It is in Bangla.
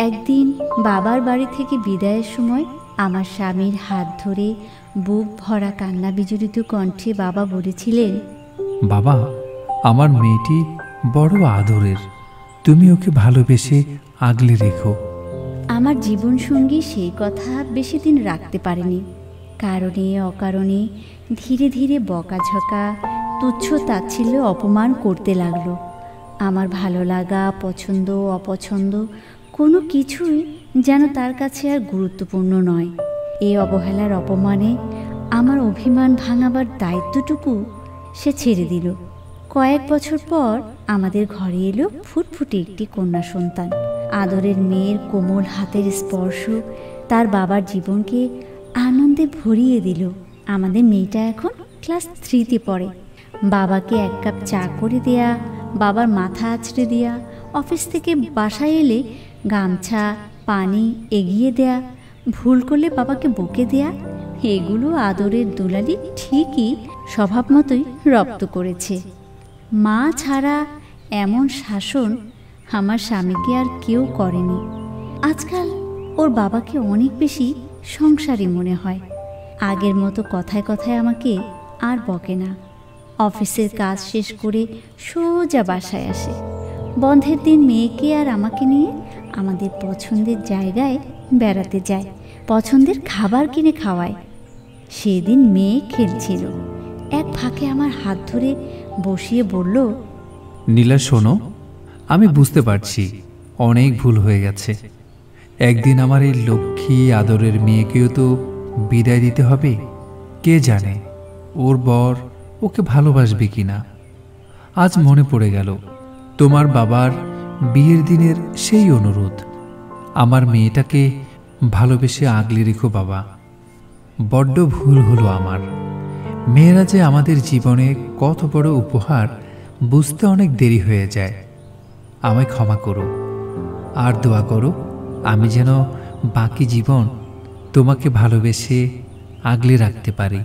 একদিন বাবার বাড়ি থেকে বিদায়ের সময় আমার স্বামীর হাত ধরে বুক ভরা কান্না বিজড়িত কণ্ঠে বাবা বলেছিলেন, বাবা, আমার মেয়েটি বড় আদরের, তুমি ওকে ভালোবেসে আগলে রেখো। আমার জীবনসঙ্গী সেই কথা বেশি দিন রাখতে পারেনি। কারণে অকারণে ধীরে ধীরে বকাঝকা, তুচ্ছ তাচ্ছিল্য, অপমান করতে লাগলো। আমার ভালো লাগা, পছন্দ অপছন্দ কোনো কিছুই যেন তার কাছে আর গুরুত্বপূর্ণ নয়। এই অবহেলার অপমানে আমার অভিমান ভাঙাবার দায়িত্বটুকু সে ছেড়ে দিল। কয়েক বছর পর আমাদের ঘরে এলো ফুটফুটে একটি কন্যা সন্তান। আদরের মেয়ের কোমল হাতের স্পর্শ তার বাবার জীবনকে আনন্দে ভরিয়ে দিল। আমাদের মেয়েটা এখন ক্লাস 3-তে পড়ে। বাবাকে এক কাপ চা করে দেয়া, বাবার মাথা আঁচড়ে দেয়া, অফিস থেকে বাসায় এলে গামছা পানি এগিয়ে দেয়া, ভুল করলে বাবাকে বকে দেয়া, এগুলো আদরের দুলালি ঠিকই স্বভাব মতোই রপ্ত করেছে। মা ছাড়া এমন শাসন আমার স্বামীকে আর কেউ করেনি। আজকাল ওর বাবাকে অনেক বেশি সংসারী মনে হয়। আগের মতো কথায় কথায় আমাকে আর বকে না। অফিসের কাজ শেষ করে সোজা বাসায় আসে। বন্ধের দিন মেয়েকে আর আমাকে নিয়ে আমাদের পছন্দের জায়গায় বেড়াতে যায়, পছন্দের খাবার কিনে খাওয়ায়। সেদিন মেয়ে খেলছিল, এক ফাঁকে আমার হাত ধরে বসিয়ে বলল, নীলা শোনো, আমি বুঝতে পারছি অনেক ভুল হয়ে গেছে। একদিন আমার এই লক্ষ্মী আদরের মেয়েকেও তো বিদায় দিতে হবে। কে জানে ওর বর ওকে ভালোবাসবে কিনা। আজ মনে পড়ে গেল তোমার বাবার বিয়ের দিনের সেই অনুরোধ। আমার মেয়েটাকে ভালোবেসে আগলে রেখো বাবা। বড্ড ভুল হলো আমার। মেয়েরা যে আমাদের জীবনে কত বড় উপহার বুঝতে অনেক দেরি হয়ে যায়। আমায় ক্ষমা করো আর দোয়া করো আমি যেন বাকি জীবন তোমাকে ভালোবেসে আগলে রাখতে পারি।